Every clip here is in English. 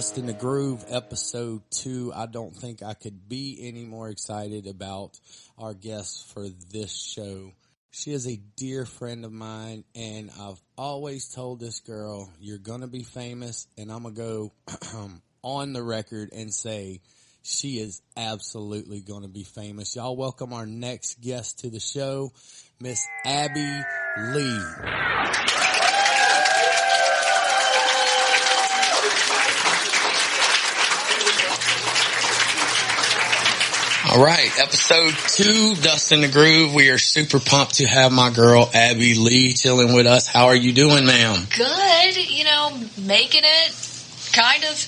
Dust in the Groove, episode 2. I don't think I could be any more excited about our guest for this show. She is a dear friend of mine, and I've always told this girl, you're going to be famous, and I'm going to go on the record and say she is absolutely going to be famous. Y'all welcome our next guest to the show, Miss Abby Leigh. All right, episode 2, Dust in the Groove. We are super pumped to have my girl, Abby Leigh, chilling with us. How are you doing, ma'am? Good, making it, kind of,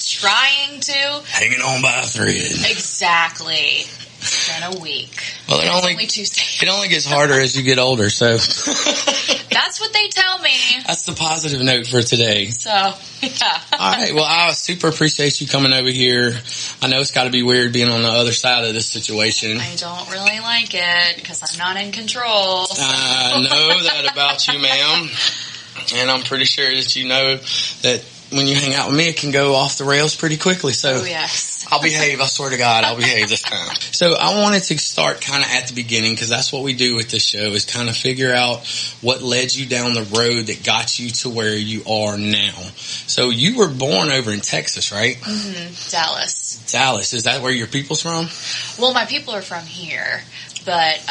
trying to. Hanging on by a thread. Exactly. It's been a week. Well, only Tuesday. It only gets harder as you get older, so. That's what they tell me. That's the positive note for today. So, yeah. All right, well, I super appreciate you coming over here. I know it's got to be weird being on the other side of this situation. I don't really like it because I'm not in control. So. I know that about you, ma'am. And I'm pretty sure that you know that when you hang out with me, it can go off the rails pretty quickly. So oh, yes. I'll behave. I swear to God, I'll behave this time. So I wanted to start kind of at the beginning because that's what we do with this show is kind of figure out what led you down the road that got you to where you are now. So you were born over in Texas, right? Mm-hmm. Dallas. Dallas. Is that where your people's from? Well, my people are from here, but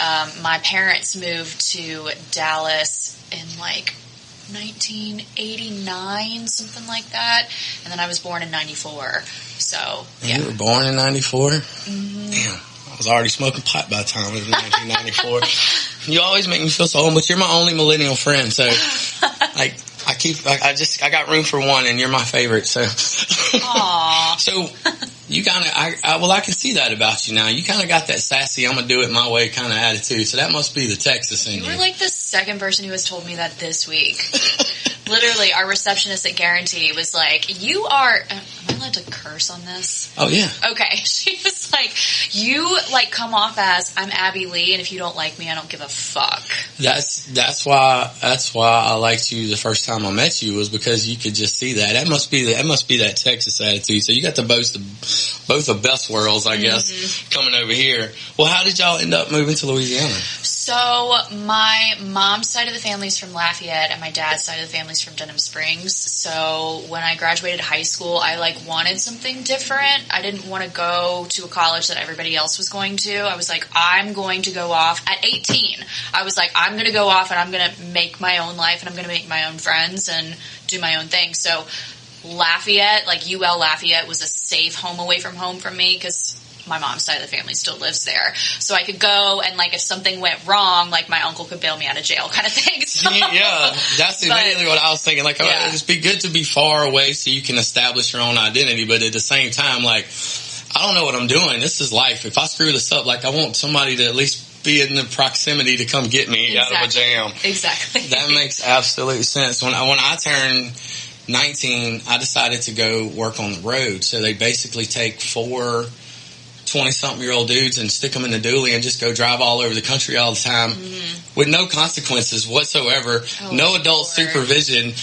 my parents moved to Dallas in 1989, something like that. And then I was born in 94. So, yeah. You were born in 94? Mm-hmm. Damn. I was already smoking pot by the time it was 1994. You always make me feel so old, but you're my only millennial friend. So, I got room for one, and you're my favorite. So, aww. So, you kind of, I can see that about you now. You kind of got that sassy, I'm going to do it my way kind of attitude. So that must be the Texas in you. You were like the second person who has told me that this week. Literally, our receptionist at Guarantee was like, you are, am I allowed to curse on this? Oh, yeah. Okay. She was like, you come off as, I'm Abby Leigh, and if you don't like me, I don't give a fuck. That's why I liked you the first time I met you was because you could just see that. That must be that Texas attitude. So you got the both of best worlds, I guess, coming over here. Well, how did y'all end up moving to Louisiana? So my mom's side of the family's from Lafayette, and my dad's side of the family's from Denham Springs. So when I graduated high school, I wanted something different. I didn't want to go to a college that everybody else was going to. I was like, I'm going to go off at 18. I was like, I'm going to go off and I'm going to make my own life and I'm going to make my own friends and do my own thing. So Lafayette, UL Lafayette was a safe home away from home for me because my mom's side of the family still lives there. So I could go and if something went wrong, my uncle could bail me out of jail kind of thing. So, yeah, that's immediately what I was thinking. It'd be good to be far away so you can establish your own identity. But at the same time, I don't know what I'm doing. This is life. If I screw this up, I want somebody to at least be in the proximity to come get me out of a jam. Exactly. That makes absolute sense. When I turned 19, I decided to go work on the road. So they basically take 4 20-something-year-old dudes and stick them in the dually and just go drive all over the country all the time with no consequences whatsoever, no adult supervision.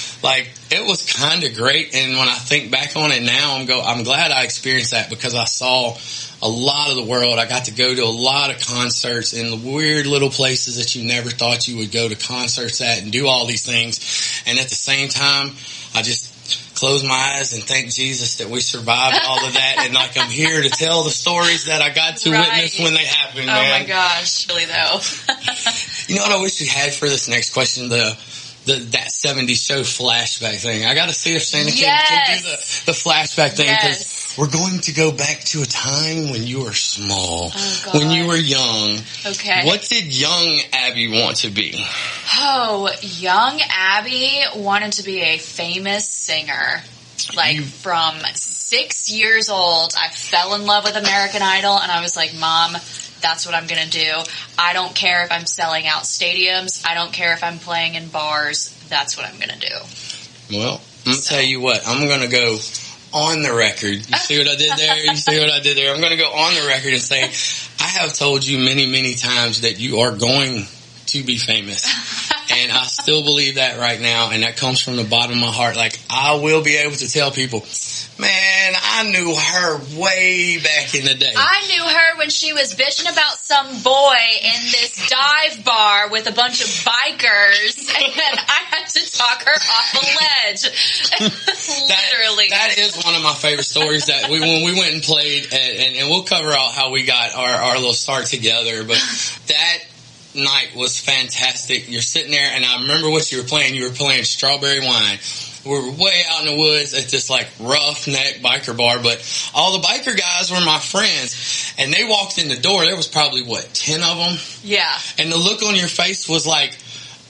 It was kind of great. And when I think back on it now, I'm glad I experienced that because I saw a lot of the world. I got to go to a lot of concerts in the weird little places that you never thought you would go to concerts at and do all these things. And at the same time, I just close my eyes and thank Jesus that we survived all of that. And I'm here to tell the stories that I got to witness when they happened, man. Oh my gosh. Really though. You know what I wish we had for this next question? That 70s show flashback thing. I got to see if Santa can do the flashback thing because we're going to go back to a time when you were small, when you were young. Okay. What did young Abby want to be? Oh, young Abby wanted to be a famous singer. From 6 years old, I fell in love with American Idol, and I was like, Mom, that's what I'm going to do. I don't care if I'm selling out stadiums. I don't care if I'm playing in bars. That's what I'm going to do. Well, I'm going to tell you what. I'm going to go on the record. You see what I did there? I'm going to go on the record and say I have told you many, many times that you are going to be famous. And I still believe that right now, and that comes from the bottom of my heart. Like, I will be able to tell people, man, I knew her way back in the day. I knew her when she was bitching about some boy in this dive bar with a bunch of bikers, and I had to talk her off a ledge. Literally. That is one of my favorite stories that when we went and played, and we'll cover out how we got our little start together, but that night was fantastic. You're sitting there, and I remember what you were playing. You were playing Strawberry Wine. We were way out in the woods at this like roughneck biker bar, but all the biker guys were my friends, and they walked in the door. There was probably 10 of them. Yeah. And the look on your face was like,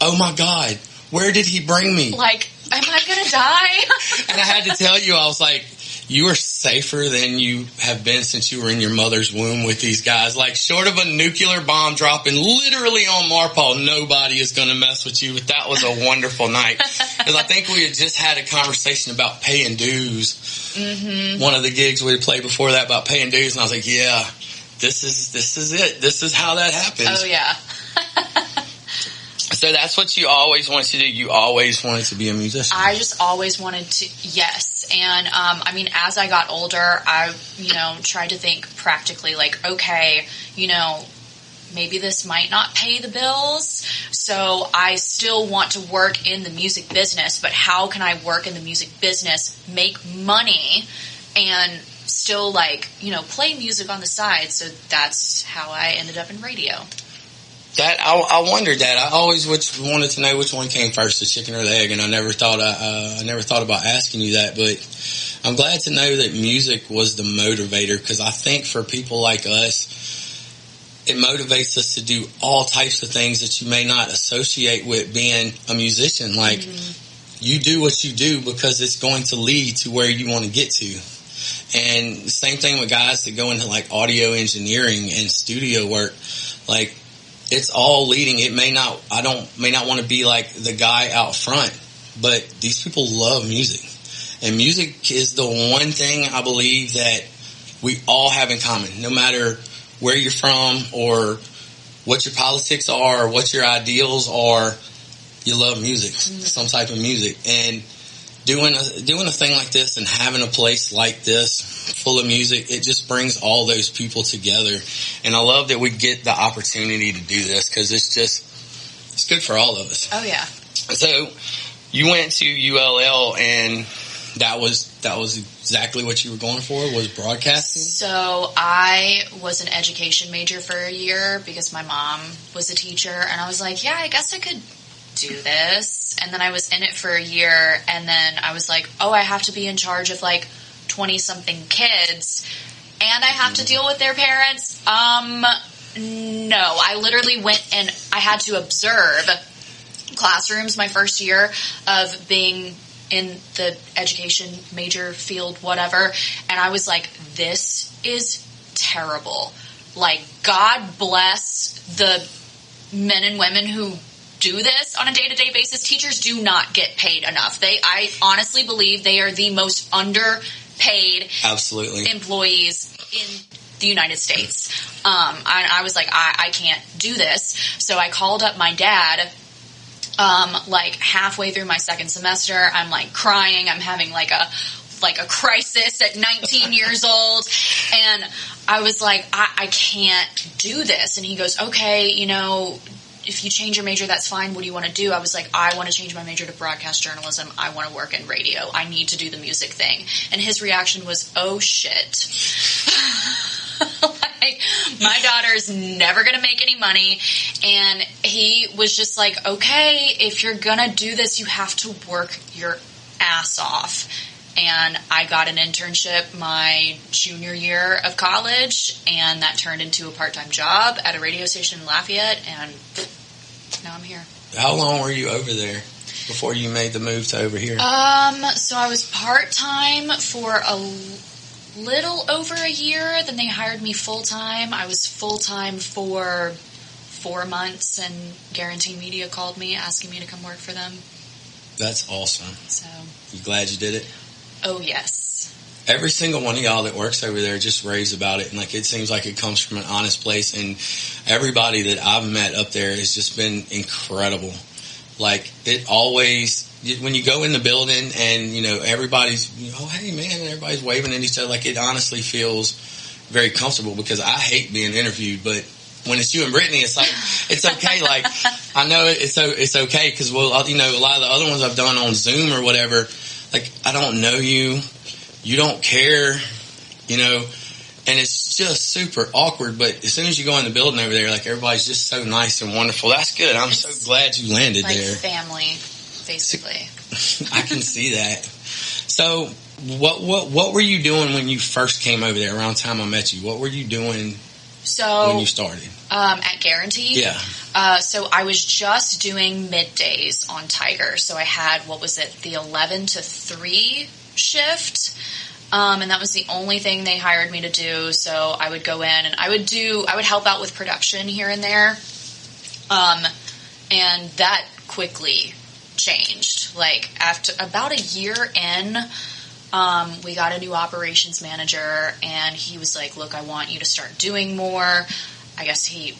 oh my God, where did he bring me? Like, am I gonna die? And I had to tell you, I was like, you are safer than you have been since you were in your mother's womb with these guys. Like, short of a nuclear bomb dropping literally on Marpaw, nobody is going to mess with you. But that was a wonderful night. Because I think we had just had a conversation about paying dues. Mm-hmm. One of the gigs we played before that about paying dues. And I was like, yeah, this is it. This is how that happens. Oh, yeah. So that's what you always wanted to do. You always wanted to be a musician. I just always wanted to, yes. And, I mean, as I got older, I, tried to think practically, like, okay, maybe this might not pay the bills, so I still want to work in the music business, but how can I work in the music business, make money, and still, play music on the side? So that's how I ended up in radio. That I wondered that. I always wanted to know which one came first, the chicken or the egg, and I never thought about asking you that. But I'm glad to know that music was the motivator, because I think for people like us, it motivates us to do all types of things that you may not associate with being a musician. Like, you do what you do because it's going to lead to where you want to get to. And the same thing with guys that go into like audio engineering and studio work, like. It's all leading. It may not want to be like the guy out front, but these people love music. And music is the one thing I believe that we all have in common. No matter where you're from or what your politics are or what your ideals are, you love music, some type of music. And doing a thing like this and having a place like this full of music, it just brings all those people together. And I love that we get the opportunity to do this, because it's good for all of us. Oh yeah. So you went to ULL, and that was exactly what you were going for, was broadcasting? So I was an education major for a year because my mom was a teacher, and I was like, yeah, I guess I could do this. And then I was in it for a year, and then I was like, oh, I have to be in charge of 20-something kids, and I have to deal with their parents. No, I literally went and I had to observe classrooms my first year of being in the education major field, whatever, and I was like, this is terrible. God bless the men and women who do this on a day-to-day basis. Teachers do not get paid enough. I honestly believe they are the most underpaid absolutely employees in the United States. I was like, I can't do this. So I called up my dad halfway through my second semester. I'm crying. I'm having a crisis at 19 years old. And I was like, I can't do this. And he goes, okay, if you change your major, that's fine. What do you want to do? I was like, I want to change my major to broadcast journalism. I want to work in radio. I need to do the music thing. And his reaction was, oh shit. My daughter's never going to make any money. And he was just like, okay, if you're going to do this, you have to work your ass off. And I got an internship my junior year of college, and that turned into a part-time job at a radio station in Lafayette, and now I'm here. How long were you over there before you made the move to over here? So I was part-time for a little over a year, then they hired me full-time. I was full-time for 4 months, and Guarantee Media called me asking me to come work for them. That's awesome. So, you glad you did it? Oh, yes. Every single one of y'all that works over there just raves about it, and it seems like it comes from an honest place, and everybody that I've met up there has just been incredible. Like, it always, when you go in the building and, you know, everybody's, oh, hey, man, and everybody's waving at each other, like, it honestly feels very comfortable, because I hate being interviewed, but when it's you and Brittany, it's like, it's okay. Like, I know it's okay, because, well, you know, a lot of the other ones I've done on Zoom or whatever, like, I don't know you, you don't care, you know, and it's just super awkward. But as soon as you go in the building over there, like, everybody's just so nice and wonderful. That's good. I'm so glad you landed like there. Family, basically. I can see that. So, what were you doing when you first came over there? Around the time I met you, what were you doing? When you started? At Guarantee? Yeah. So I was just doing middays on Tiger. So I had, the 11 to 3 shift. And that was the only thing they hired me to do. So I would go in and I would help out with production here and there. And that quickly changed. Like, after about a year in, we got a new operations manager, and he was like, look, I want you to start doing more. I guess he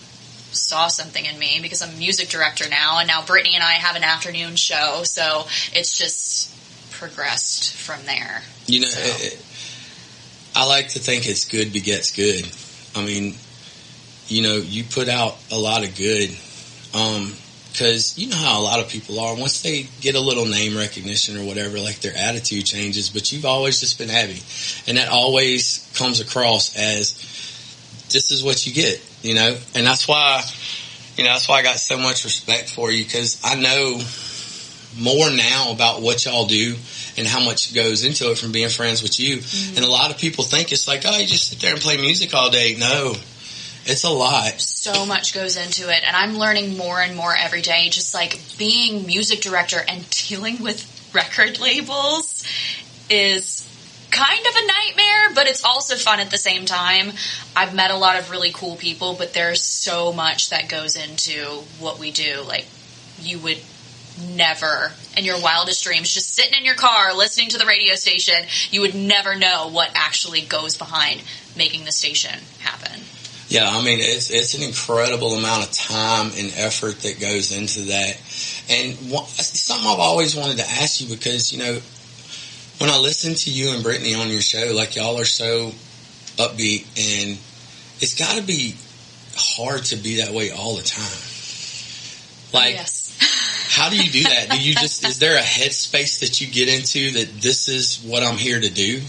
saw something in me, because I'm music director now, and now Brittany and I have an afternoon show, so it's just progressed from there. You know, I like to think it's good begets good. I mean, you know, you put out a lot of good, because you know how a lot of people are. Once they get a little name recognition or whatever, like, their attitude changes. But you've always just been Abby, and that always comes across as, this is what you get, you know. And that's why I got so much respect for you, because I know more now about what y'all do and how much goes into it from being friends with you. Mm-hmm. And a lot of people think it's like, oh, you just sit there and play music all day. No. It's a lot. So much goes into it, and I'm learning more and more every day. Just like being music director and dealing with record labels is kind of a nightmare, but it's also fun at the same time. I've met a lot of really cool people, but there's so much that goes into what we do. Like, you would never, in your wildest dreams, just sitting in your car listening to the radio station, you would never know what actually goes behind making the station happen. Yeah, I mean, it's an incredible amount of time and effort that goes into that. And something I've always wanted to ask you, because, you know, when I listen to you and Brittany on your show, like, y'all are so upbeat, and it's got to be hard to be that way all the time. Like, yes. How do you do that? Do you just, is there a headspace that you get into that this is what I'm here to do?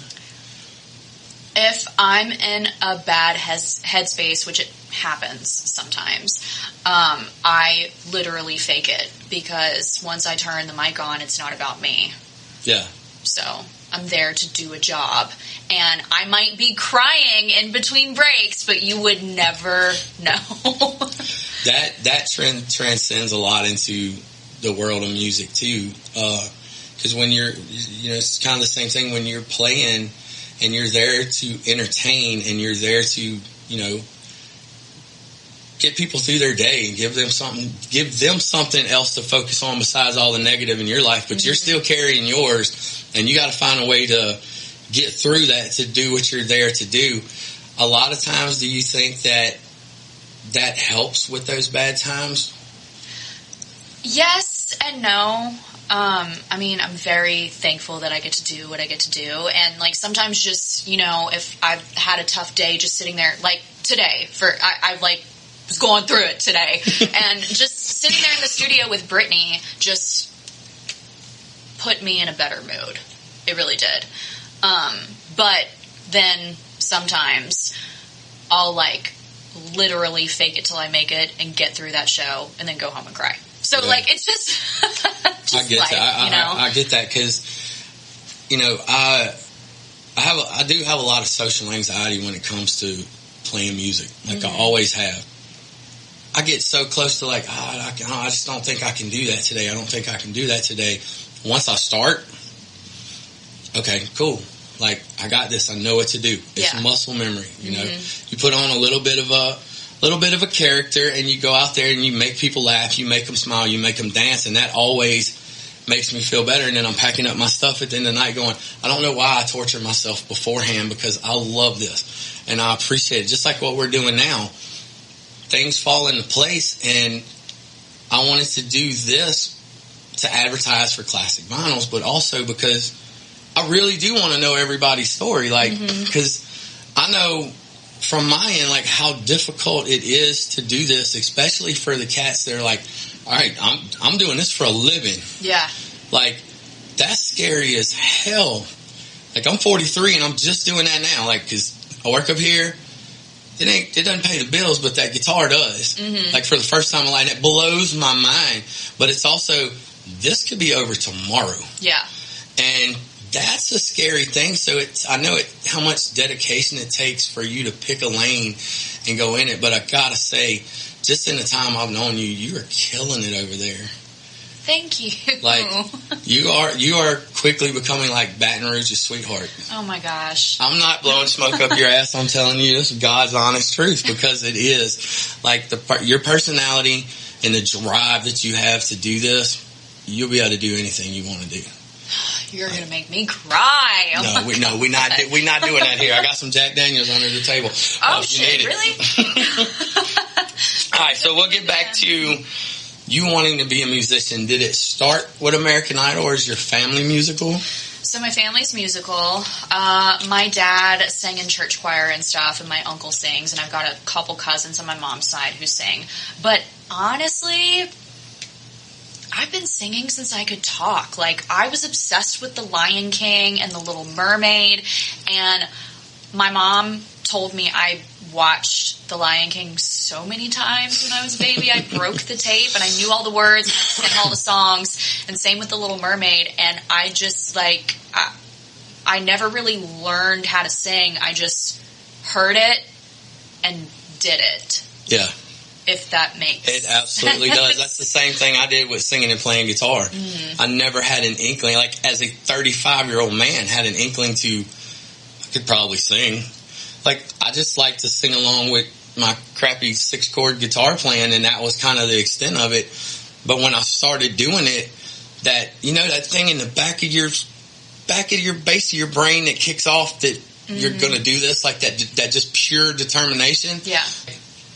If I'm in a bad headspace, which it happens sometimes, I literally fake it, because once I turn the mic on, it's not about me. Yeah. So I'm there to do a job, and I might be crying in between breaks, but you would never know. That trend transcends a lot into the world of music too, because when you're, you know, it's kind of the same thing when you're playing. And you're there to entertain, and you're there to, you know, get people through their day and give them something else to focus on besides all the negative in your life. But you're still carrying yours, and you got to find a way to get through that, to do what you're there to do. A lot of times, do you think that helps with those bad times? Yes and no. I mean, I'm very thankful that I get to do what I get to do. And, like, sometimes just, you know, if I've had a tough day, just sitting there, like today, I was going through it today. And just sitting there in the studio with Brittany just put me in a better mood. It really did. But then sometimes I'll, like, literally fake it till I make it and get through that show and then go home and cry. So, yeah. Like, it's just I get life, that. you know? I get that, because, you know, I do have a lot of social anxiety when it comes to playing music. Like, I always have. I get so close to, like, I just don't think I can do that today. I don't think I can do that today. Once I start, okay, cool. Like, I got this. I know what to do. It's muscle memory, you know. You put on a little bit of a character, and you go out there and you make people laugh, you make them smile, you make them dance, and that always makes me feel better. And then I'm packing up my stuff at the end of the night going, I don't know why I torture myself beforehand, because I love this and I appreciate it. Just like what we're doing now, things fall into place, and I wanted to do this to advertise for classic vinyls, but also because I really do want to know everybody's story. Like, because I know from my end, like, how difficult it is to do this, especially for the cats that are like, all right, I'm doing this for a living. Yeah. Like, that's scary as hell. Like, I'm 43 and I'm just doing that now. Like, because I work up here. It doesn't pay the bills, but that guitar does. Like, for the first time in life, it blows my mind. But it's also, this could be over tomorrow. Yeah. And that's a scary thing. So I know how much dedication it takes for you to pick a lane and go in it. But I gotta say, just in the time I've known you, you are killing it over there. Thank you. Like, you are quickly becoming like Baton Rouge's sweetheart. Oh my gosh. I'm not blowing smoke up your ass. I'm telling you, this is God's honest truth, because it is. Like, your personality and the drive that you have to do this, you'll be able to do anything you want to do. You're gonna make me cry. Oh we're not doing that here. I got some Jack Daniels under the table. Oh shit! Really? All right, so we'll get back to you wanting to be a musician. Did it start with American Idol, or is your family musical? So my family's musical. My dad sang in church choir and stuff, and my uncle sings, and I've got a couple cousins on my mom's side who sing. But honestly, I've been singing since I could talk. Like, I was obsessed with The Lion King and The Little Mermaid, and my mom told me I watched The Lion King so many times when I was a baby. I broke the tape, and I knew all the words, and I sang all the songs, and same with The Little Mermaid, and I just, like, I never really learned how to sing. I just heard it and did it. Yeah. If that makes sense. It absolutely does. That's the same thing I did with singing and playing guitar. I never had an inkling, like, as a 35-year-old man, had an inkling to, I could probably sing. Like, I just like to sing along with my crappy 6-chord guitar playing, and that was kind of the extent of it. But when I started doing it, that, you know, that thing in the back of your base of your brain that kicks off that you're going to do this, like that just pure determination. Yeah.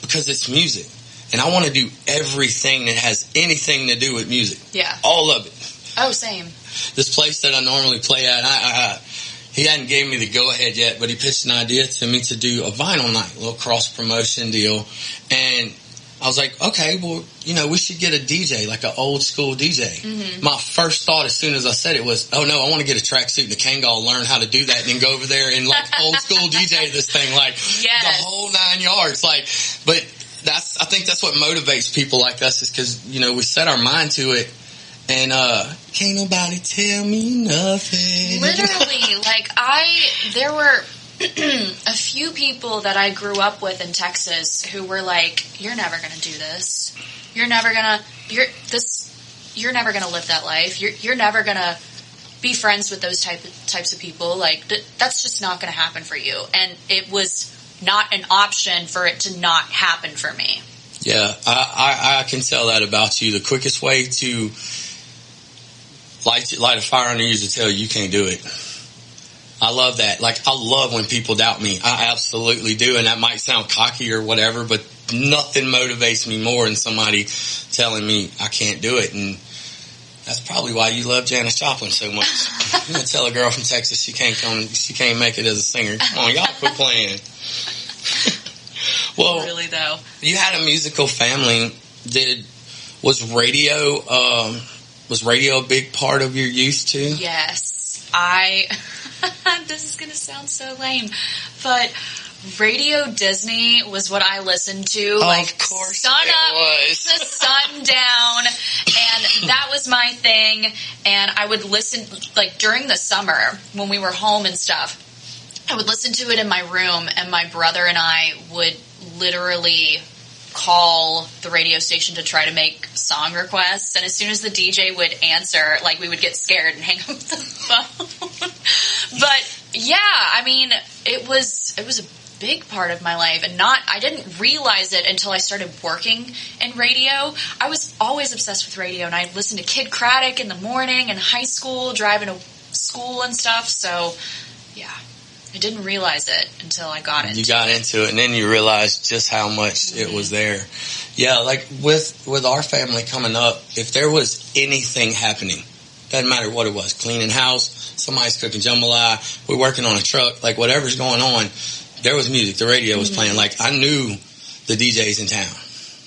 Because it's music. And I want to do everything that has anything to do with music. Yeah. All of it. Oh, same. This place that I normally play at, he hadn't gave me the go-ahead yet, but he pitched an idea to me to do a vinyl night, a little cross-promotion deal. And I was like, okay, well, you know, we should get a DJ, like an old-school DJ. My first thought as soon as I said it was, oh, no, I want to get a tracksuit and a Kangol, learn how to do that, and then go over there and, like, old-school DJ this thing, like, the whole 9 yards. Like, but I think that's what motivates people like us, is because, you know, we set our mind to it, and can't nobody tell me nothing. Literally, like, there were a few people that I grew up with in Texas who were like, you're never going to do this. You're never going to live that life. You're never going to be friends with those types of people. Like, that's just not going to happen for you. And it was not an option for it to not happen for me. Yeah, I can tell that about you. The quickest way to light a fire under you is to tell you can't do it. I love that. Like, I love when people doubt me. I absolutely do. And that might sound cocky or whatever, but nothing motivates me more than somebody telling me I can't do it. And that's probably why you love Janis Joplin so much. You don't tell a girl from Texas she can't make it as a singer. Come on, y'all quit playing. Well, really though, you had a musical family. Was radio a big part of your youth too? Yes. This is going to sound so lame, but Radio Disney was what I listened to, like, of course sun up to sundown, and that was my thing. And I would listen, like, during the summer when we were home and stuff, I would listen to it in my room, and my brother and I would literally call the radio station to try to make song requests, and as soon as the DJ would answer, like, we would get scared and hang up the phone. But yeah, I mean, it was a big part of my life, and I didn't realize it until I started working in radio. I was always obsessed with radio, and I listened to Kid Craddock in the morning in high school, driving to school and stuff. So yeah. I didn't realize it until I got into it. You got into it, and then you realized just how much it was there. Yeah, like with our family coming up, if there was anything happening, doesn't matter what it was, cleaning house, somebody's cooking jambalaya, we're working on a truck, like whatever's going on, there was music. The radio was playing. Like, I knew the DJs in town.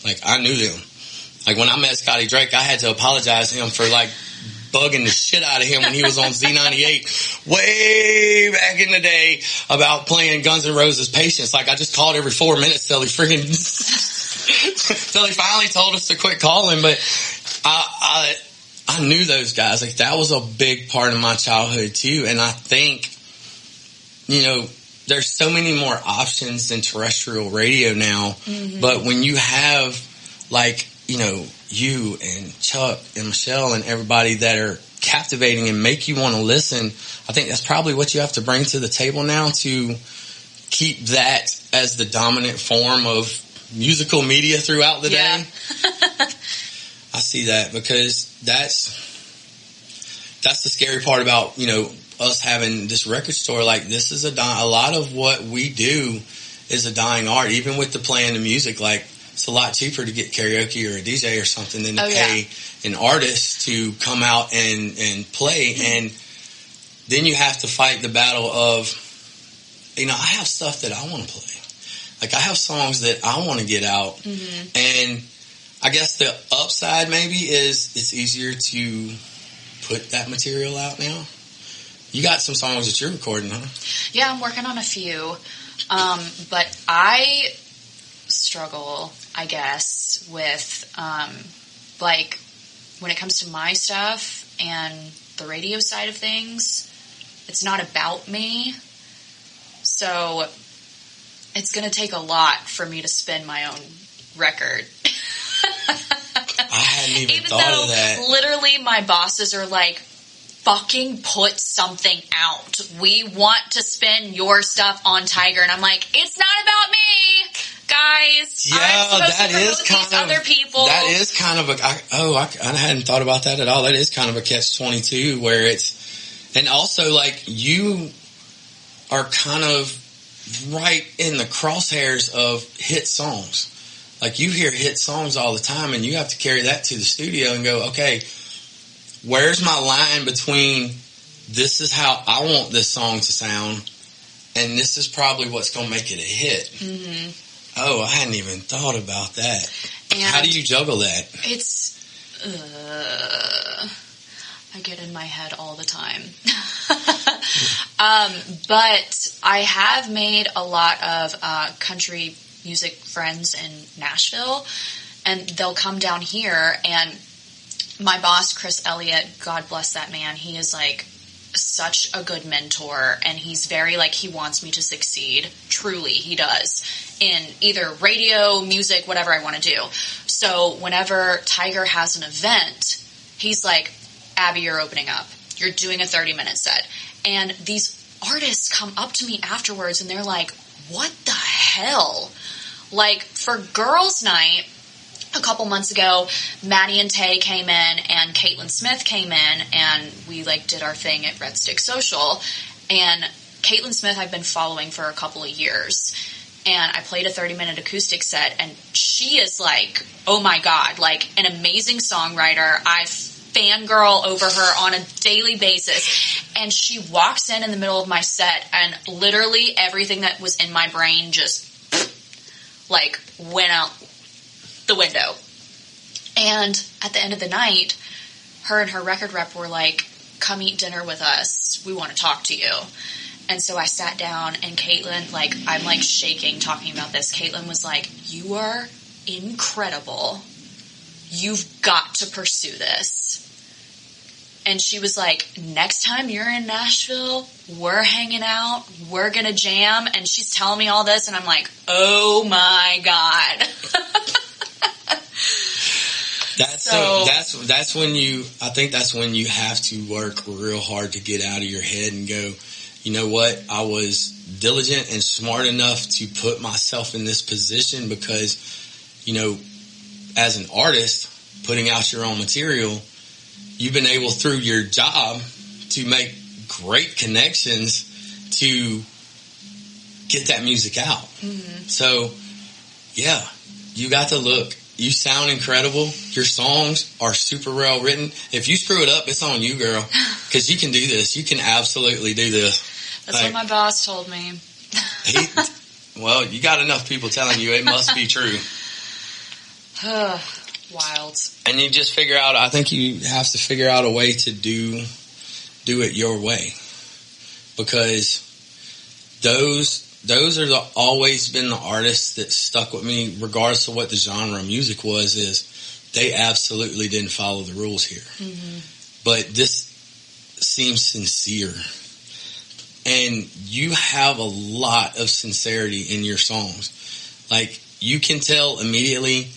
Like, I knew them. Like, when I met Scotty Drake, I had to apologize to him for, like, bugging the shit out of him when he was on Z98 way back in the day about playing Guns N' Roses' Patience. Like, I just called every 4 minutes till he freaking till he finally told us to quit calling. But I knew those guys. Like, that was a big part of my childhood too. And I think, you know, there's so many more options than terrestrial radio now. But when you have, like, you know, you and Chuck and Michelle and everybody that are captivating and make you want to listen, I think that's probably what you have to bring to the table now to keep that as the dominant form of musical media throughout the day. I see that, because that's the scary part about, you know, us having this record store. Like, this is a lot of what we do is a dying art, even with the playing the music. Like, it's a lot cheaper to get karaoke or a DJ or something than to pay an artist to come out and play. And then you have to fight the battle of, you know, I have stuff that I want to play. Like, I have songs that I want to get out. And I guess the upside maybe is it's easier to put that material out now. You got some songs that you're recording, huh? Yeah, I'm working on a few. But I struggle, I guess, with, like, when it comes to my stuff and the radio side of things, it's not about me. So it's going to take a lot for me to spin my own record. I hadn't even thought of that. Literally my bosses are like, fucking put something out. We want to spin your stuff on Tiger. And I'm like, it's not about me, guys. Yeah, that is kind of other people. That is kind of I hadn't thought about that at all. That is kind of a catch-22 where it's, and also, like, you are kind of right in the crosshairs of hit songs. Like, you hear hit songs all the time, and you have to carry that to the studio and go, okay, where's my line between this is how I want this song to sound and this is probably what's going to make it a hit? Oh, I hadn't even thought about that. And how do you juggle that? It's, I get in my head all the time. But I have made a lot of country music friends in Nashville, and they'll come down here, and my boss, Chris Elliott, God bless that man, he is like such a good mentor, and he's very like, he wants me to succeed. Truly, he does. In either radio, music, whatever I want to do. So whenever Tiger has an event, he's like, Abby, you're opening up. You're doing a 30-minute set. And these artists come up to me afterwards, and they're like, what the hell? Like, for girls' night, a couple months ago, Maddie and Tay came in and Caitlin Smith came in, and we like did our thing at Red Stick Social. And Caitlin Smith I've been following for a couple of years, and I played a 30-minute acoustic set, and she is like, oh my God, like an amazing songwriter. I fangirl over her on a daily basis. And she walks in the middle of my set, and literally everything that was in my brain just like went out the window. And at the end of the night, her and her record rep were like, come eat dinner with us. We want to talk to you. And so I sat down, and Caitlin, like, I'm like shaking talking about this. Caitlin was like, you are incredible. You've got to pursue this. And she was like, next time you're in Nashville, we're hanging out, we're going to jam. And she's telling me all this, and I'm like, oh my God. That's when I think that's when you have to work real hard to get out of your head and go, you know what? I was diligent and smart enough to put myself in this position because, you know, as an artist, putting out your own material, you've been able through your job to make great connections to get that music out. So, yeah, you got to look. You sound incredible. Your songs are super well written. If you screw it up, it's on you, girl. Because you can do this. You can absolutely do this. That's what my boss told me. Well, you got enough people telling you it must be true. Wild. And you just figure out, I think you have to figure out a way to do it your way. Because those are always been the artists that stuck with me, regardless of what the genre of music was, is they absolutely didn't follow the rules here. But this seems sincere. And you have a lot of sincerity in your songs. Like, you can tell immediately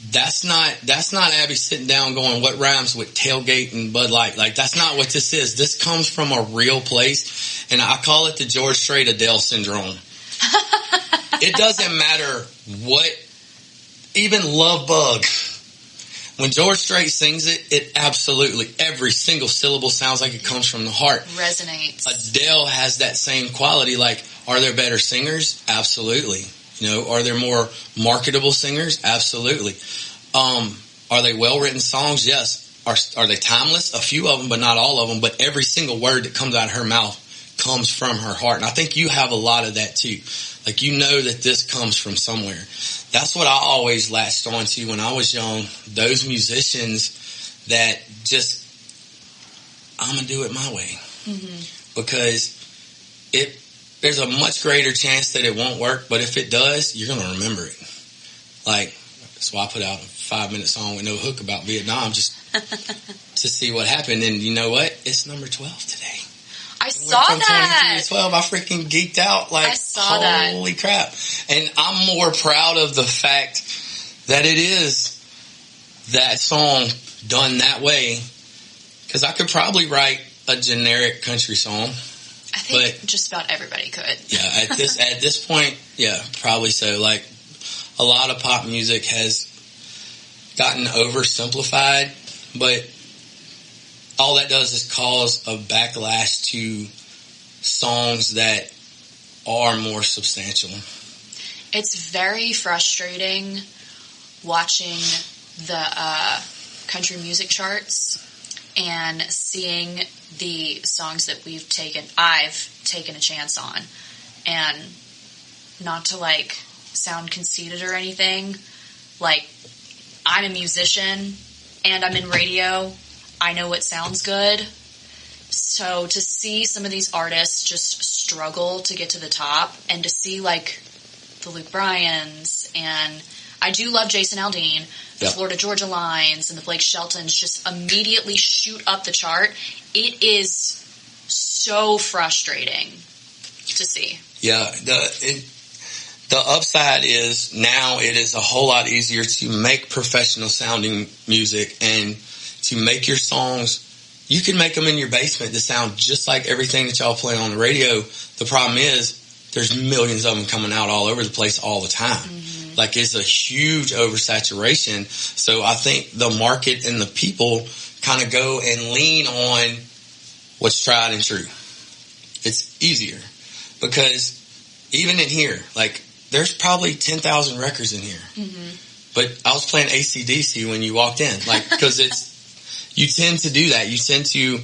that's not Abby sitting down going, what rhymes with tailgate and Bud Light? Like, that's not what this is. This comes from a real place, and I call it the George Strait Adele syndrome. It doesn't matter what, even Love Bug. When George Strait sings it, it absolutely, every single syllable sounds like it comes from the heart. Resonates. Adele has that same quality. Like, are there better singers? Absolutely. You know, are there more marketable singers? Absolutely. Are they well-written songs? Yes. Are they timeless? A few of them, but not all of them. But every single word that comes out of her mouth comes from her heart. And I think you have a lot of that too. Like, you know that this comes from somewhere. That's what I always latched on to when I was young. Those musicians that just, I'm going to do it my way. Because there's a much greater chance that it won't work, but if it does, you're going to remember it. Like, so I put out a 5-minute song with no hook about Vietnam just to see what happened. And you know what? It's number 12 today. I saw that. From 23 to 12, I freaking geeked out. Like, I saw that. Holy crap. And I'm more proud of the fact that it is that song done that way. Because I could probably write a generic country song. I think just about everybody could. Yeah, at this point, yeah, probably so. Like, a lot of pop music has gotten oversimplified, but all that does is cause a backlash to songs that are more substantial. It's very frustrating watching the country music charts and seeing the songs that I've taken a chance on. And not to, like, sound conceited or anything, like, I'm a musician and I'm in radio. I know what sounds good. So to see some of these artists just struggle to get to the top, and to see, like, the Luke Bryans, and I do love Jason Aldean, the Florida Georgia Lines, and the Blake Sheltons just immediately shoot up the chart. It is so frustrating to see. Yeah, the upside is now it is a whole lot easier to make professional sounding music and to make your songs. You can make them in your basement to sound just like everything that y'all play on the radio. The problem is there's millions of them coming out all over the place all the time. Like, it's a huge oversaturation. So I think the market and the people kind of go and lean on what's tried and true. It's easier because even in here, like, there's probably 10,000 records in here. But I was playing AC/DC when you walked in, like, because you tend to do that. You tend to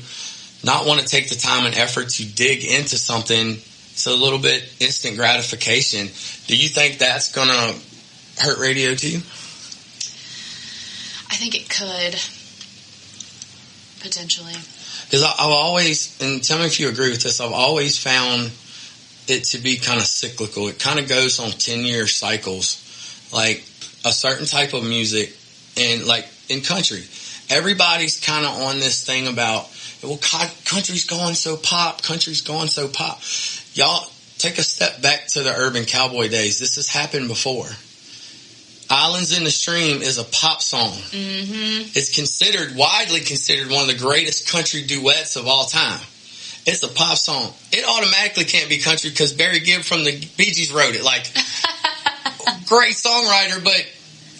not want to take the time and effort to dig into something. It's a little bit instant gratification. Do you think that's going to hurt radio too? I think it could. Potentially. Because I've always, and tell me if you agree with this, I've always found it to be kind of cyclical. It kind of goes on 10-year cycles. Like, a certain type of music, and like in country, everybody's kind of on this thing about, well, country's going so pop, Y'all, take a step back to the urban cowboy days. This has happened before. Islands in the Stream is a pop song. It's widely considered one of the greatest country duets of all time. It's a pop song. It automatically can't be country because Barry Gibb from the Bee Gees wrote it. Like, great songwriter, but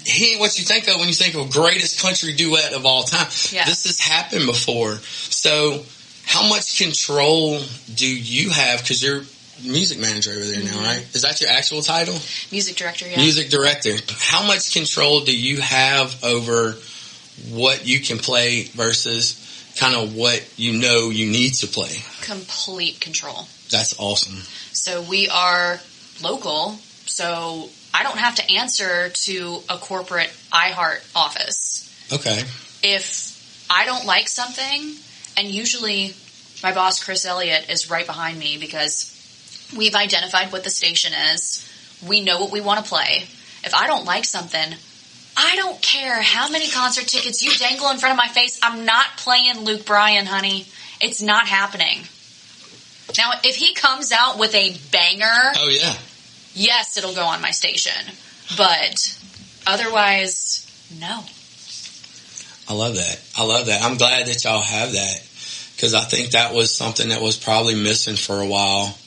he ain't what you think of when you think of greatest country duet of all time. Yeah. This has happened before. So how much control do you have? Because you're music manager over there now, right? Is that your actual title? Music director, yeah. Music director. How much control do you have over what you can play versus kind of what you know you need to play? Complete control. That's awesome. So we are local, so I don't have to answer to a corporate iHeart office. Okay. If I don't like something, and usually my boss, Chris Elliott, is right behind me because we've identified what the station is. We know what we want to play. If I don't like something, I don't care how many concert tickets you dangle in front of my face. I'm not playing Luke Bryan, honey. It's not happening. Now, if he comes out with a banger, oh yeah, yes, it'll go on my station. But otherwise, no. I love that. I love that. I'm glad that y'all have that because I think that was something that was probably missing for a while,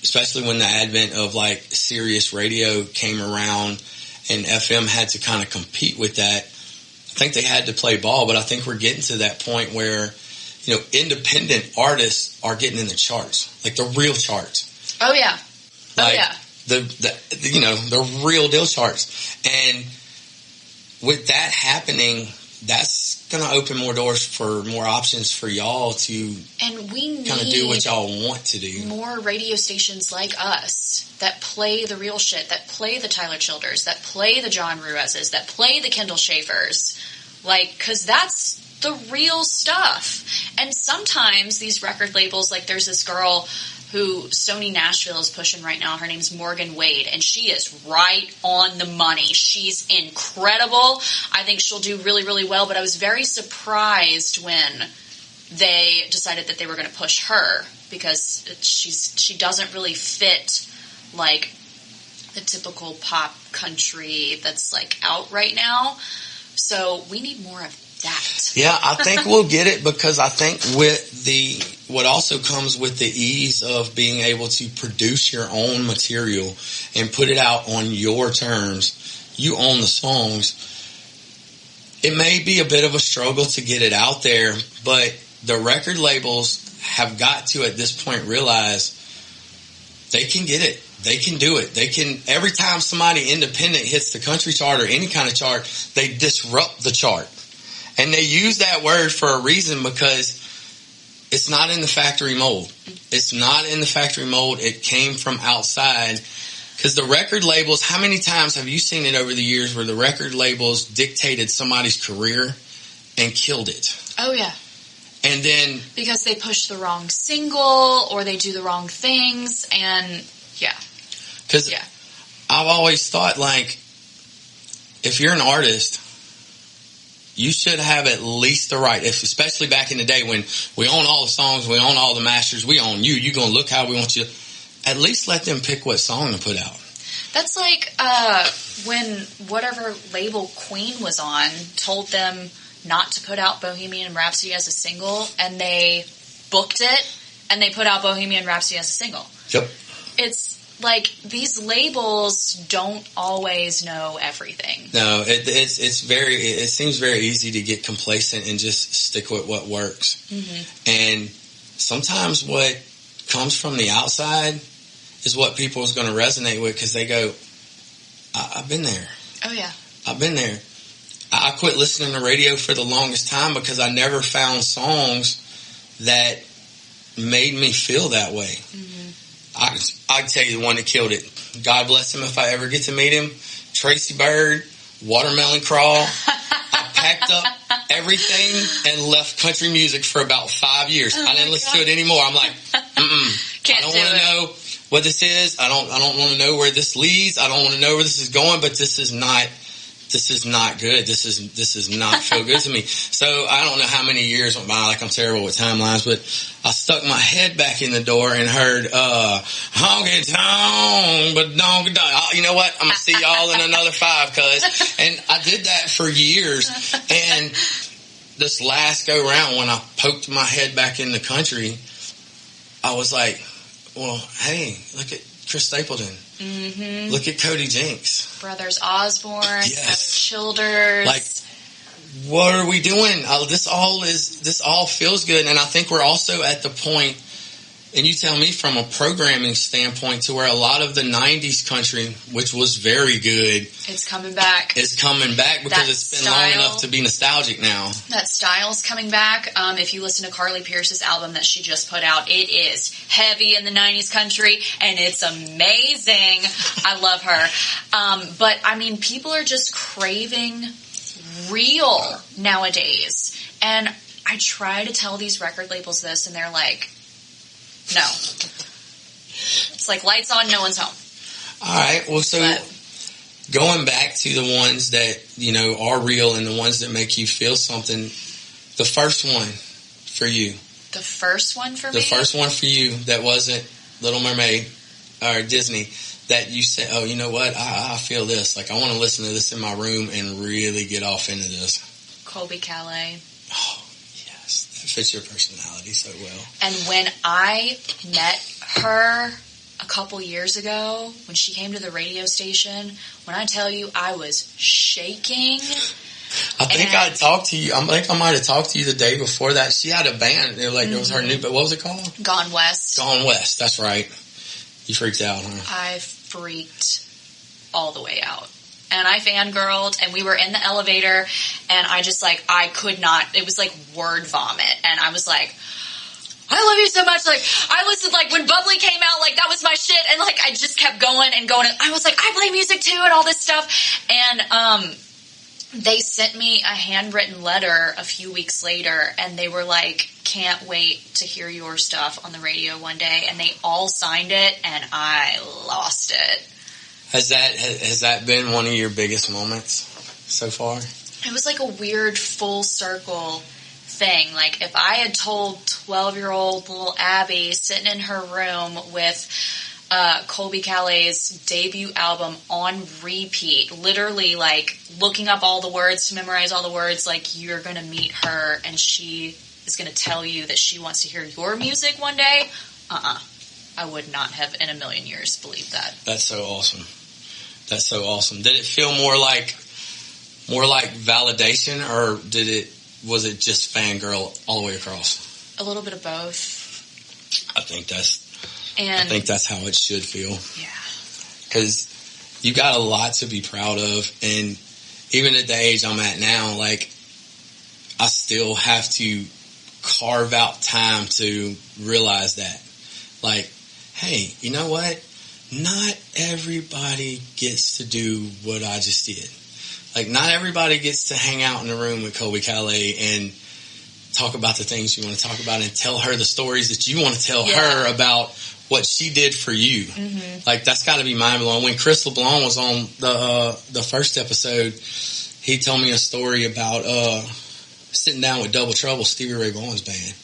especially when the advent of like Sirius radio came around and FM had to kind of compete with that. I think they had to play ball, but I think we're getting to that point where, you know, independent artists are getting in the charts, like the real charts. Oh yeah. Like, oh yeah. The you know, the real deal charts. And with that happening, that's going to open more doors for more options for y'all to and we need kind of do what y'all want to do. More radio stations like us that play the real shit, that play the Tyler Childers, that play the John Ruizes, that play the Kendall Schaefers. Like, because that's the real stuff. And sometimes these record labels, like there's this girl who Sony Nashville is pushing right now. Her name's Morgan Wade, and she is right on the money. She's incredible. I think she'll do really, really well, but I was very surprised when they decided that they were going to push her because she doesn't really fit like the typical pop country that's like out right now. So we need more of that. Yeah, I think we'll get it because I think with what also comes with the ease of being able to produce your own material and put it out on your terms, you own the songs. It may be a bit of a struggle to get it out there, but the record labels have got to at this point realize they can get it. They can do it. They can, every time somebody independent hits the country chart or any kind of chart, they disrupt the chart. And they use that word for a reason because it's not in the factory mold. It's not in the factory mold. It came from outside. Because the record labels, how many times have you seen it over the years where the record labels dictated somebody's career and killed it? Oh, yeah. And then... because they push the wrong single or they do the wrong things and, yeah. Because yeah. I've always thought, like, if you're an artist... you should have at least the right, especially back in the day when we own all the songs, we own all the masters, we own you. You're going to look how we want you. At least let them pick what song to put out. That's like when whatever label Queen was on told them not to put out Bohemian Rhapsody as a single, and they booked it, and they put out Bohemian Rhapsody as a single. Yep. It's like these labels don't always know everything. No, it seems very easy to get complacent and just stick with what works. Mm-hmm. And sometimes what comes from the outside is what people is going to resonate with because they go, I've been there. Oh, yeah. I've been there. I quit listening to radio for the longest time because I never found songs that made me feel that way. Mm-hmm. I'd tell you the one that killed it. God bless him if I ever get to meet him. Tracy Byrd, Watermelon Crawl. I packed up everything and left country music for about 5 years. I didn't listen to it anymore. I'm like, I don't want to know what this is. I don't want to know where this leads. I don't want to know where this is going, but this is not good. This is not feel good to me. So I don't know how many years went by, like I'm terrible with timelines, but I stuck my head back in the door and heard, honky tonk, but donkey donk. You know what? I'm going to see y'all in another 5, cuz. And I did that for years. And this last go round, when I poked my head back in the country, I was like, well, hey, look at Chris Stapleton. Mm-hmm. Look at Cody Jinks. Brothers Osborne. Yes. Childers. Like, what are we doing? This all feels good. And I think we're also at the point And you tell me from a programming standpoint to where a lot of the 90s country, which was very good, it's coming back. It's coming back because it's been long enough to be nostalgic now. That style's coming back. If you listen to Carly Pearce's album that she just put out, it is heavy in the 90s country, and it's amazing. I love her. But, I mean, people are just craving real nowadays. And I try to tell these record labels this, and they're like, no. It's like lights on, no one's home. All right. Well, so going back to the ones that, you know, are real and the ones that make you feel something, the first one for you. The first one for me? The first one for you that wasn't Little Mermaid or Disney that you said, oh, you know what? I feel this. Like, I want to listen to this in my room and really get off into this. Colby Calais. Oh, yes. That fits your personality so well. And when I met her a couple years ago, when she came to the radio station, when I tell you I was shaking. I think I talked to you. I think I might have talked to you the day before that. She had a band. It was her new, but what was it called? Gone West. Gone West. That's right. You freaked out, huh? I freaked all the way out. And I fangirled, and we were in the elevator, and I just, like, I could not, it was like word vomit. And I was like, I love you so much. Like, I listened, like, when Bubbly came out, like, that was my shit. And, like, I just kept going and going. And I was like, I play music too and all this stuff. And, they sent me a handwritten letter a few weeks later, and they were like, can't wait to hear your stuff on the radio one day. And they all signed it, and I lost it. Has that been one of your biggest moments so far? It was like a weird full circle thing. Like, if I had told 12-year-old little Abby sitting in her room with Colby Calais' debut album on repeat, literally, like, looking up all the words to memorize all the words, like, you're going to meet her and she is going to tell you that she wants to hear your music one day, I would not have in a million years believed that. That's so awesome. That's so awesome. Did it feel more like validation, or was it just fangirl all the way across? A little bit of both. I think that's how it should feel. Yeah. Because you got a lot to be proud of, and even at the age I'm at now, like, I still have to carve out time to realize that. Like, hey, you know what? Not everybody gets to do what I just did. Like, not everybody gets to hang out in the room with Colby Calais and talk about the things you want to talk about and tell her the stories that you want to tell her about what she did for you. Mm-hmm. Like, that's got to be mind-blowing. When Chris LeBlanc was on the first episode, he told me a story about sitting down with Double Trouble, Stevie Ray Vaughan's band.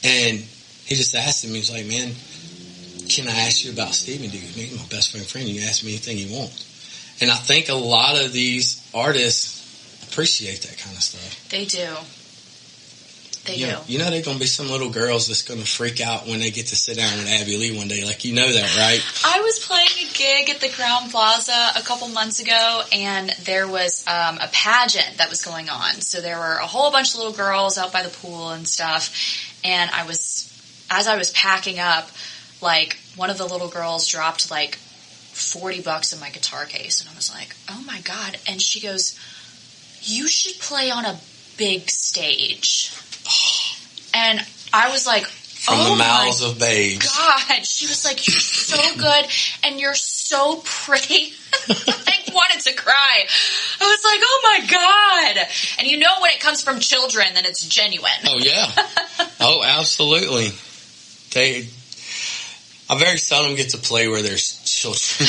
And he just asked him, he was like, man, can I ask you about Stevie? Dude, he's my best friend. You can ask me anything you want. And I think a lot of these artists appreciate that kind of stuff. They do. They do. You know, there are going to be some little girls that's going to freak out when they get to sit down with Abby Leigh one day. Like, you know that, right? I was playing a gig at the Crowne Plaza a couple months ago, and there was a pageant that was going on. So there were a whole bunch of little girls out by the pool and stuff. And as I was packing up, like, one of the little girls dropped, like, $40 in my guitar case. And I was like, oh, my God. And she goes, you should play on a big stage. And I was like, from the mouths of babes. God, she was like, you're so good and you're so pretty. I wanted to cry. I was like, oh my God. And you know when it comes from children, then it's genuine. Oh, yeah. Oh, absolutely. I very seldom get to play where there's children.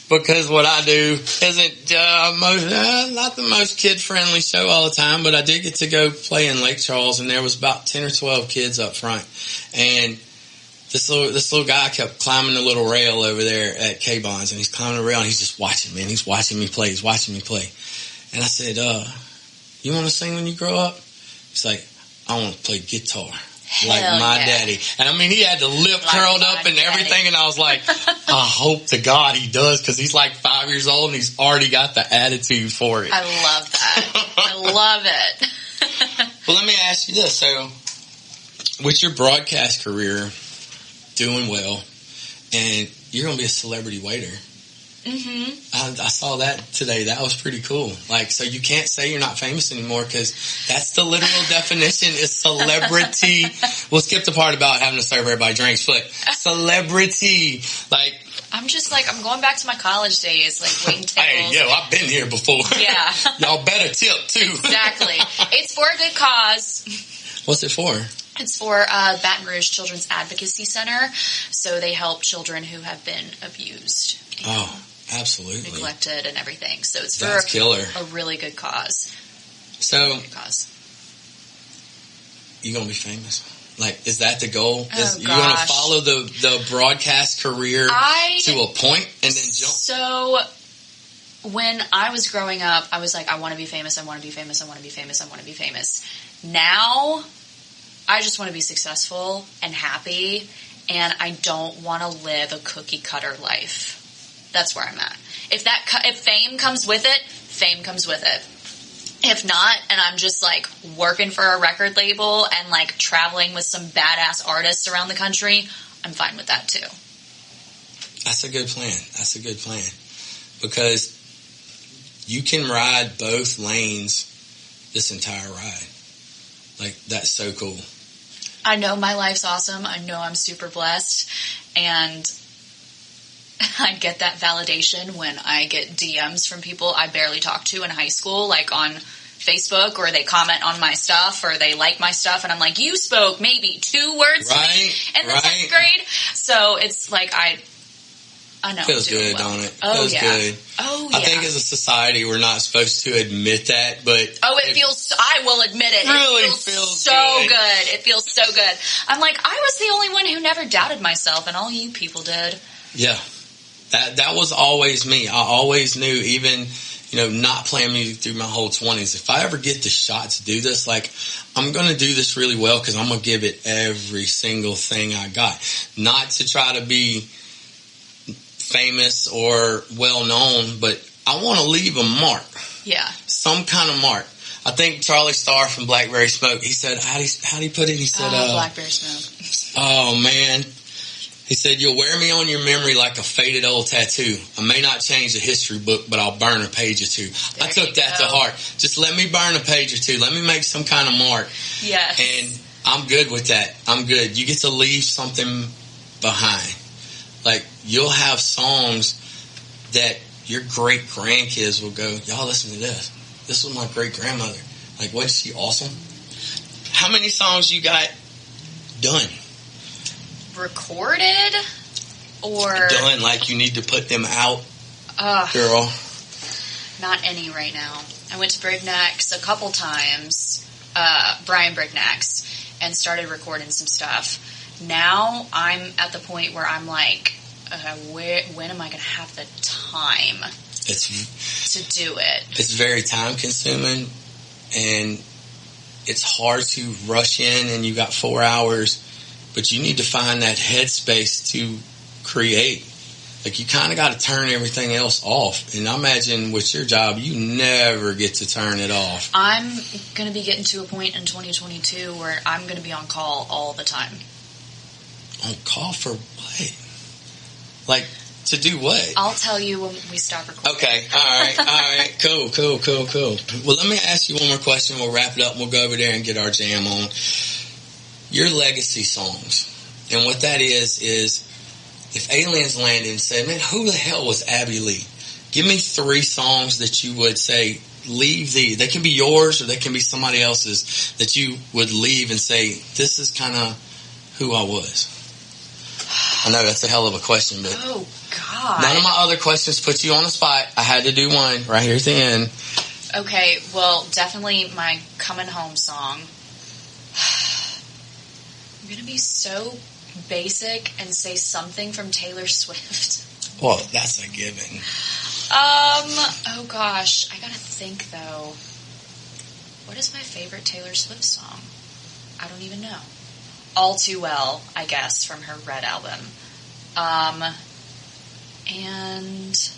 Because what I do isn't not the most kid-friendly show all the time, but I did get to go play in Lake Charles, and there was about 10 or 12 kids up front. And this little guy kept climbing the little rail over there at K-Bonds, and he's climbing the rail, and he's just watching me, and he's watching me play. And I said, you want to sing when you grow up? He's like, I want to play guitar. Like my daddy. And I mean, he had the lip curled up and everything, and I was like, I hope to God he does, because he's like 5 years old and he's already got the attitude for it. I love that. I love it. Well, let me ask you this. So, with your broadcast career doing well, and you're going to be a celebrity waiter. Mm-hmm. I saw that today. That was pretty cool. Like, so you can't say you're not famous anymore because that's the literal definition is celebrity. We'll skip the part about having to serve everybody drinks, but celebrity. Like, I'm just like, I'm going back to my college days, like waiting tables. Hey, I've been here before. Yeah. Y'all better tip too. Exactly. It's for a good cause. What's it for? It's for Baton Rouge Children's Advocacy Center. So they help children who have been abused. Oh, absolutely. Neglected and everything. So it's for a really good cause. So, you going to be famous? Like, is that the goal? You going to follow the broadcast career to a point and then jump? So, when I was growing up, I was like, I want to be famous, I want to be famous, I want to be famous, I want to be famous. Now, I just want to be successful and happy, and I don't want to live a cookie cutter life. That's where I'm at. If fame comes with it, fame comes with it. If not, and I'm just like working for a record label and like traveling with some badass artists around the country, I'm fine with that too. That's a good plan. Because you can ride both lanes this entire ride. Like, that's so cool. I know my life's awesome. I know I'm super blessed. And I get that validation when I get DMs from people I barely talked to in high school, like on Facebook, or they comment on my stuff, or they like my stuff, and I'm like, you spoke maybe 2 words to me in the 10th grade. So it's like, I know. Feels good, don't it? Oh, Feels yeah. good. Oh, yeah. I think as a society, we're not supposed to admit that, but... I will admit it. Really it feels so good. It feels so good. I'm like, I was the only one who never doubted myself, and all you people did. Yeah. That was always me. I always knew, even, not playing music through my whole 20s, if I ever get the shot to do this, like, I'm going to do this really well because I'm going to give it every single thing I got. Not to try to be famous or well known, but I want to leave a mark. Yeah. Some kind of mark. I think Charlie Starr from Blackberry Smoke, he said, how'd he put it? He said, Blackberry Smoke. Oh, man. He said, you'll wear me on your memory like a faded old tattoo. I may not change the history book, but I'll burn a page or two. I took that to heart. Just let me burn a page or two. Let me make some kind of mark. Yes. And I'm good with that. I'm good. You get to leave something behind. Like, you'll have songs that your great grandkids will go, y'all listen to this. This was my great grandmother. Like, wasn't she awesome? How many songs you got done? Recorded or done, like you need to put them out, girl? Not any right now. I went to Brignac's a couple times, Brian Brignac's, and started recording some stuff. Now I'm at the point where I'm like, when am I going to have the time to do it? It's very time consuming, and it's hard to rush in, and you got 4 hours. But you need to find that headspace to create. Like, you kind of got to turn everything else off. And I imagine with your job, you never get to turn it off. I'm going to be getting to a point in 2022 where I'm going to be on call all the time. On call for what? Like, to do what? I'll tell you when we stop recording. Okay. All right. Cool. Well, let me ask you one more question. We'll wrap it up and we'll go over there and get our jam on. Your legacy songs. And what that is if aliens landed and said, man, who the hell was Abby Leigh? Give me 3 songs that you would say, leave these. They can be yours or they can be somebody else's that you would leave and say, this is kind of who I was. I know that's a hell of a question, but oh, God. None of my other questions put you on the spot. I had to do one right here at the end. Okay, well, definitely my Coming Home song. I'm going to be so basic and say something from Taylor Swift. Well, that's a given. Oh gosh, I gotta think though. What is my favorite Taylor Swift song? I don't even know. All Too Well, I guess, from her Red album. And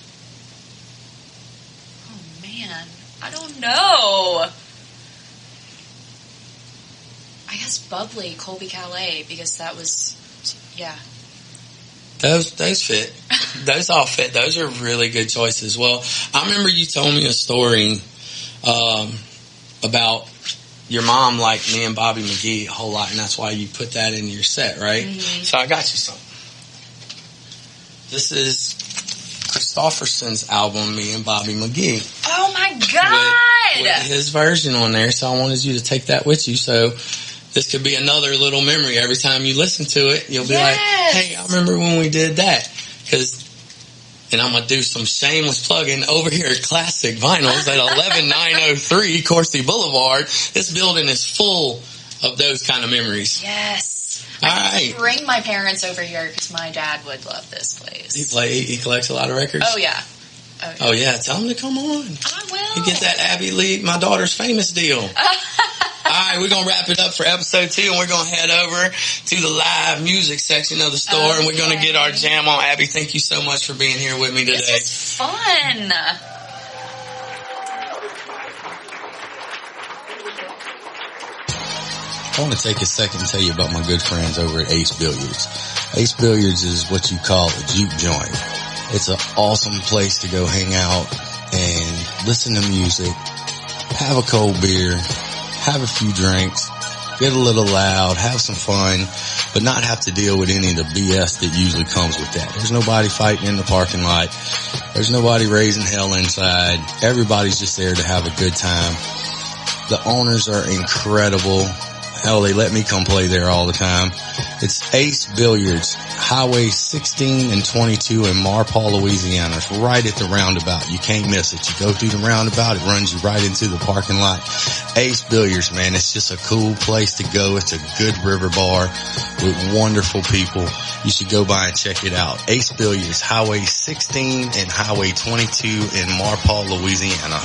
oh man, I don't know. I guess Bubbly, Colby Calais, because that was, yeah. Those fit. Those all fit. Those are really good choices. Well, I remember you told me a story about your mom liked me and Bobby McGee a whole lot, and that's why you put that in your set, right? Mm-hmm. So I got you something. This is Christofferson's album, Me and Bobby McGee. Oh my God! With his version on there, so I wanted you to take that with you. So this could be another little memory. Every time you listen to it, you'll be like, hey, I remember when we did that. And I'm going to do some shameless plugging over here at Classic Vinyls at 11903 Coursey Boulevard. This building is full of those kind of memories. Yes. All right. Bring my parents over here because my dad would love this place. He collects a lot of records? Oh, yeah. Oh, yeah. Tell him to come on. I will. You get that Abby Leigh, My Daughter's Famous deal. All right, we're going to wrap it up for episode 2, and we're going to head over to the live music section of the store, and we're going to get our jam on. Abby, thank you so much for being here with me today. This is fun. I want to take a second and tell you about my good friends over at Ace Billiards. Ace Billiards is what you call a juke joint. It's an awesome place to go hang out and listen to music, have a cold beer, have a few drinks, get a little loud, have some fun, but not have to deal with any of the BS that usually comes with that. There's nobody fighting in the parking lot. There's nobody raising hell inside. Everybody's just there to have a good time. The owners are incredible. Hell, they let me come play there all the time. It's Ace Billiards, Highway 16 and 22 in Marpaw, Louisiana. It's right at the roundabout. You can't miss it. You go through the roundabout, it runs you right into the parking lot. Ace Billiards, man, it's just a cool place to go. It's a good river bar with wonderful people. You should go by and check it out. Ace Billiards, Highway 16 and Highway 22 in Marpaw, Louisiana.